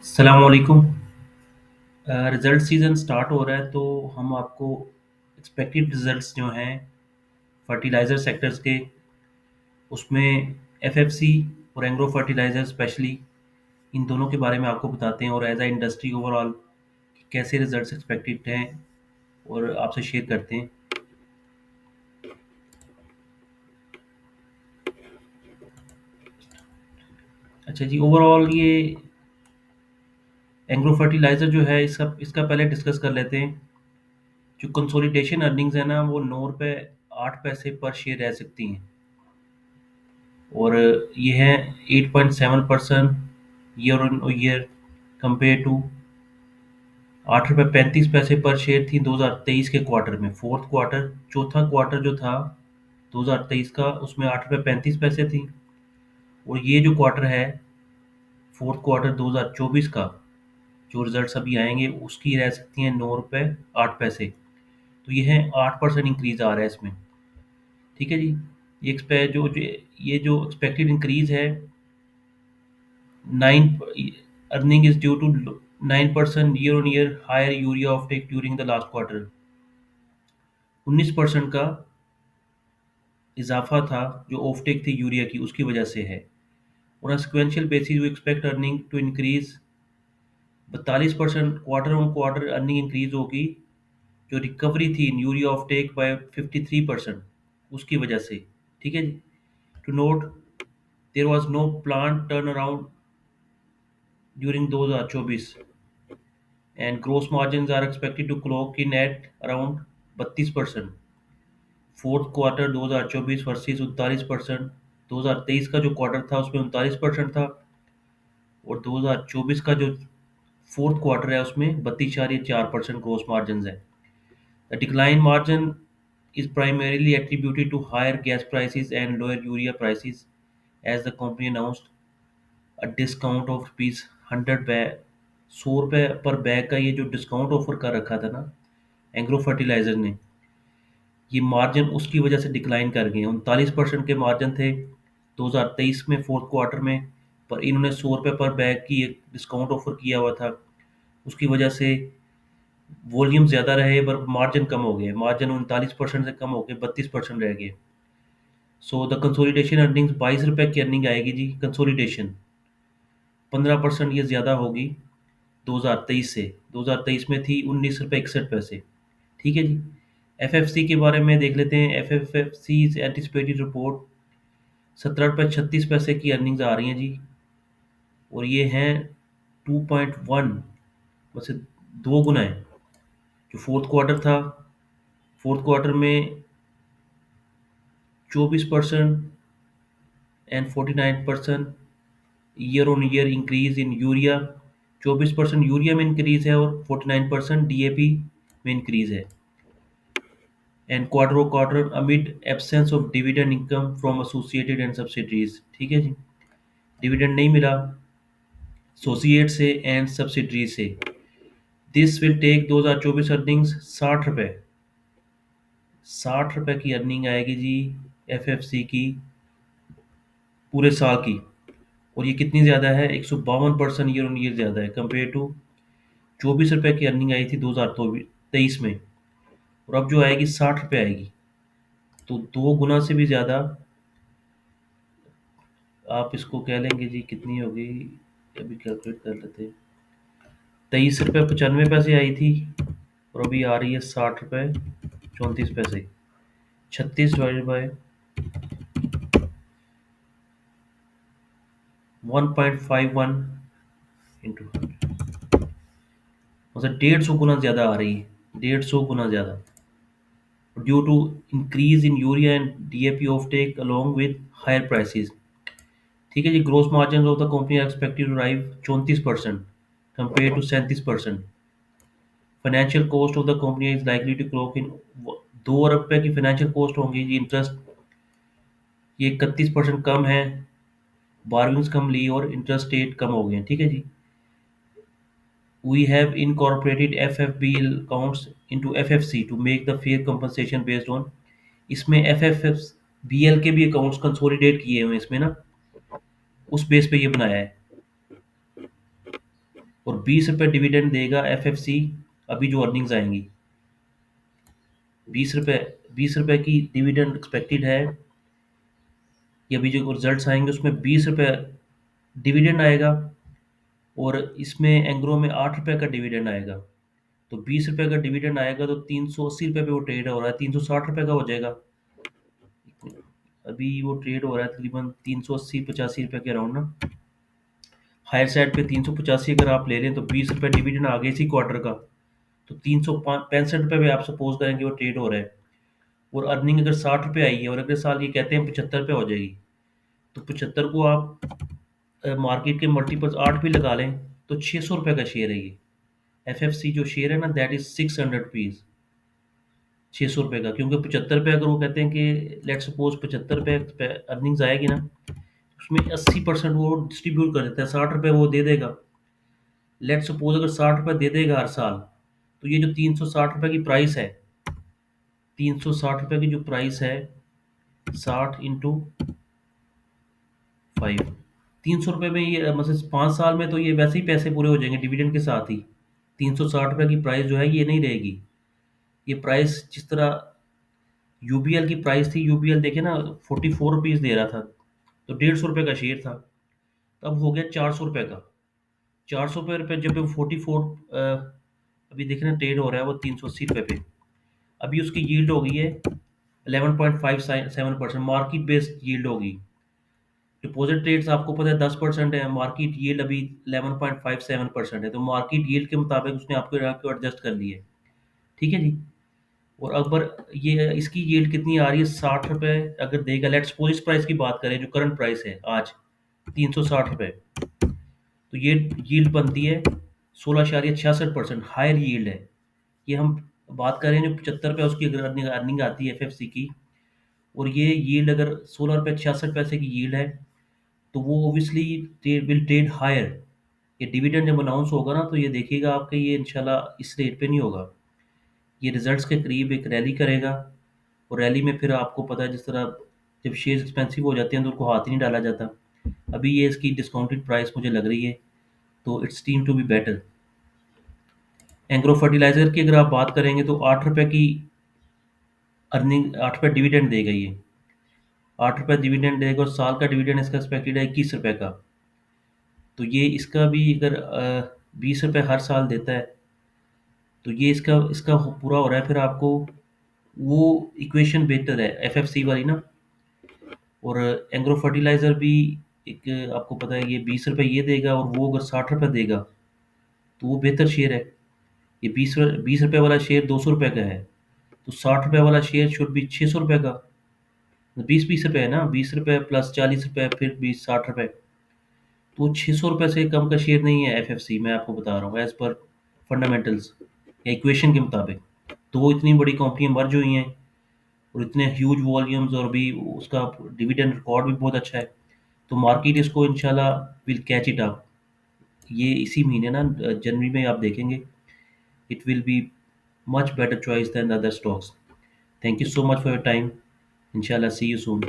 अस्सलाम वालेकुम। Result season start हो रहा है तो हम आपको एक्सपेक्टेड रिज़ल्ट्स जो हैं फर्टिलाइज़र सेक्टर्स के उसमें एफएफसी और एग्रो फर्टिलाइज़र स्पेशली इन दोनों के बारे में आपको बताते हैं और एज अ इंडस्ट्री ओवरऑल कैसे रिज़ल्ट्स एक्सपेक्टेड हैं और आपसे शेयर करते हैं। अच्छा जी, ओवरऑल ये एग्रो फर्टिलाइज़र जो है इसका इसका पहले डिस्कस कर लेते हैं। जो कंसोलिडेशन अर्निंग्स है ना वो 9 रुपये 8 पैसे पर शेयर रह सकती हैं और ये है 8.7% year on year compare to 8 रुपये 35 पैसे पर शेयर थी 2023 के क्वार्टर में। फोर्थ क्वार्टर चौथा क्वार्टर जो था 2023 का उसमें 8 रुपये 35 पैसे थी और ये जो क्वार्टर है फोर्थ क्वार्टर 2024 का जो रिजल्ट्स अभी आएंगे उसकी रह सकती हैं 9 रुपये 8 पैसे। तो ये है 8% इंक्रीज आ रहा है इसमें। ठीक है जी। ये ये जो एक्सपेक्टेड इंक्रीज है 9 earning is due to 9% year-on-year higher urea offtake during the last quarter। 19% का इजाफा था जो ऑफटेक थी यूरिया की उसकी वजह से है। और sequential basis we expect earning to increase 42% quarter on quarter earning increase होगी जो रिकवरी थी इन यूरिया ऑफटेक बाय 53% उसकी वजह से। ठीक है जी। To note there was no plant turn around during 2024 and gross margins are expected to clock in at around 32%। Fourth quarter 2024 versus 39%। 2023 का जो क्वार्टर था उसमें 39% था और 2024 का जो फोर्थ क्वार्टर है उसमें 32.4% ग्रोस मार्जिन है। The decline margin is primarily attributed to higher gas prices and lower urea prices as the company announced a discount of rupees 100 bag 100 रुपये पर बैग का ये जो डिस्काउंट ऑफर कर रखा था ना एग्रो फर्टिलाइजर ने ये मार्जिन उसकी वजह से डिक्लाइन कर गए। 39% के मार्जिन थे 2023 में फोर्थ क्वार्टर में पर इन्होंने 100 रुपये पर बैग की एक डिस्काउंट ऑफर किया हुआ था उसकी वजह से वॉल्यूम ज़्यादा रहे पर मार्जिन कम हो गए। मार्जिन 39% से कम होकर 32% रह गए। सो द कंसोलिडेशन अर्निंग्स 22 रुपये की अर्निंग आएगी जी कंसोलिडेशन। 15% ये ज़्यादा होगी 2023 से। 2023 में थी 19 रुपये 61 पैसे। ठीक है जी। एफएफसी के बारे में देख लेते हैं। एफएफसी एंटिसिपेटेड रिपोर्ट 17 रुपये 36 पैसे की अर्निंग्स आ रही हैं जी और ये हैं 2.1 वैसे 2 गुना है जो फोर्थ क्वार्टर था। फोर्थ क्वार्टर में 24% and 49% year on year increase in urea. 24% urea में इंक्रीज है और 49% डीएपी में इंक्रीज है। And quarter quarter amid absence of dividend income from associated and subsidiaries. ठीक है जी। डिविडेंड नहीं मिला एसोसिएट से एंड सब्सिडरी से। दिस विल टेक 2024 अर्निंग्स 60 रुपये। 60 रुपये की अर्निंग आएगी जी एफएफसी की पूरे साल की। और ये कितनी ज़्यादा है 152% ईयर ऑन ईयर ज़्यादा है कंपेयर टू 24 रुपये की अर्निंग आई थी 2023 में और अब जो आएगी 60 रुपये आएगी। तो 2 गुना से भी ज़्यादा आप इसको कह लेंगे जी कितनी होगी अभी कैलकुलेट कर लेते हैं। 23 रुपये 95 पैसे आई थी और अभी आ रही है 60 रुपये 34 पैसे। 36 डिवाइडेड बाय 1.51 इंटू 100 मतलब 150 गुना ज़्यादा आ रही है। 150 गुना ज़्यादा due to increase in urea and DAP offtake along with higher prices. ठीक है जी। Gross margin of the company are expected to arrive 34% compare to 37%। Financial cost of the company is likely to clock in 2 अरब रुपये की financial cost होंगी जी। Interest ये 31% कम है। बारगेन्स कम ली और इंटरेस्ट रेट कम हो गए हैं। ठीक है जी। We have incorporated FFB accounts into FFC to make the fair compensation based on इसमें एफ एफ बीएल के भी अकाउंट्स कंसोलिडेट किए हुए हैं इसमें ना, उस बेस पे ये बनाया है। और 20 रुपये डिविडेंड देगा एफएफसी, अभी जो अर्निंग्स आएंगी 20 रुपये, 20 रुपये की डिविडेंड एक्सपेक्टेड है। ये अभी जो रिजल्ट्स आएंगे उसमें 20 रुपये डिविडेंड आएगा, और इसमें एंग्रो में 8 रुपये का डिविडेंड आएगा। तो 20 रुपये का डिविडेंड आएगा तो 380 रुपये पे वो ट्रेड हो रहा है, 360 रुपये का हो जाएगा। अभी वो ट्रेड हो रहा है तकरीबन 380-85 रुपये के अराउंड ना। हायर साइड पे 385 अगर आप ले लें तो 20 रुपये डिविडेंड आ गए इसी क्वार्टर का, तो 365 रुपये पे आप सपोज करें कि वो ट्रेड हो रहा है। और अर्निंग अगर 60 रुपये आई है और अगले साल ये कहते हैं 75 रुपये हो जाएगी, तो 75 को आप मार्केट के मल्टीपल्स 8 भी लगा लें तो 600 रुपये का शेयर है ये। एफ एफ सी जो शेयर है ना, दैट इज 600 रुपीज़। 600 रुपये का, क्योंकि 75 रुपये अगर वो कहते हैं कि लेट सपोज 75 रुपये अर्निंग्स आएगी ना, उसमें 80% वो डिस्ट्रीब्यूट कर देता है, 60 रुपये वो दे देगा। लेट सपोज अगर 60 रुपये दे देगा हर साल, तो ये जो 360 रुपये की प्राइस है, 360 रुपये की जो प्राइस है, 60 × 5, 300 रुपये में ये मतलब 5 साल में तो ये वैसे ही पैसे पूरे हो जाएंगे डिविडेंड के साथ ही। 360 रुपये की प्राइस जो है ये नहीं रहेगी। ये प्राइस जिस तरह यूबीएल की प्राइस थी, यूबीएल देखे ना 44 रुपीज़ दे रहा था, तो 150 रुपये का शेयर था, तब हो गया 400 रुपये का। 400 रुपये जब 44, अभी देख रहे हैं ट्रेड हो रहा है वो 380 रुपये पे। अभी उसकी यील्ड हो गई है 11.57%, मार्केट बेस्ड यील्ड होगी। डिपॉजिट रेट्स आपको पता है 10% है, मार्केट यील्ड अभी 11.57% है, तो मार्केट यील्ड के मुताबिक उसने आपको एडजस्ट कर लिया है। ठीक है जी। और अगर ये इसकी यील्ड कितनी आ रही है, 60 रुपये अगर देगा, लेट्स सपोज इस प्राइस की बात करें जो करंट प्राइस है आज 360 रुपये, तो ये यील्ड बनती है 16.66%, हायर यील्ड है। ये हम बात करें जो 75 रुपये उसकी अगर अर्निंग आती है एफएफसी की, और ये यील्ड अगर 16 रुपये 66 पैसे की यील्ड है, तो वो ओबियसली विल ट्रेड हायर। ये डिविडेंड जब अनाउंस होगा ना, तो ये देखिएगा आपके ये इंशाल्लाह इस रेट पे नहीं होगा, ये रिजल्ट्स के करीब एक रैली करेगा। और रैली में फिर आपको पता है जिस तरह जब शेयर्स एक्सपेंसिव हो जाते हैं तो उनको हाथ ही नहीं डाला जाता। अभी ये इसकी डिस्काउंटेड प्राइस मुझे लग रही है, तो it's seem to be better. Engro fertiliser की अगर आप बात करेंगे तो 8 रुपये की अर्निंग, 8 रुपये डिविडेंड देगा ये, 8 रुपये डिविडेंड देगा, और साल का डिविडेंड इसका एक्सपेक्टेड है 21 रुपये का। तो ये इसका भी अगर 20 रुपये हर साल देता है, तो ये इसका इसका पूरा हो रहा है फिर आपको वो इक्वेशन बेहतर है एफएफसी वाली ना। और एंग्रो फर्टिलाइजर भी एक, आपको पता है ये 20 रुपये ये देगा, और वो अगर 60 रुपये देगा तो वो बेहतर शेयर है। ये 20 रुपये वाला शेयर 200 रुपये का है, तो 60 रुपये वाला शेयर शुड भी 600 रुपये का। 20-20 रुपये है ना, 20 रुपये प्लस 40 रुपये फिर 20-60 रुपये, तो 600 रुपये से कम का शेयर नहीं है एफएफसी, मैं आपको बता रहा हूँ एज पर फंडामेंटल्स या इक्वेशन के मुताबिक। तो वो इतनी बड़ी कंपनियां मर्ज हुई हैं, और इतने ह्यूज वॉल्यूम्स, और भी उसका डिविडेंड रिकॉर्ड भी बहुत अच्छा है, तो मार्केट इसको इंशाल्लाह विल कैच इट अप। ये इसी महीने ना जनवरी में आप देखेंगे, it will be much better choice than the other stocks. Thank you so much for your time, इंशाल्लाह सी यू सून।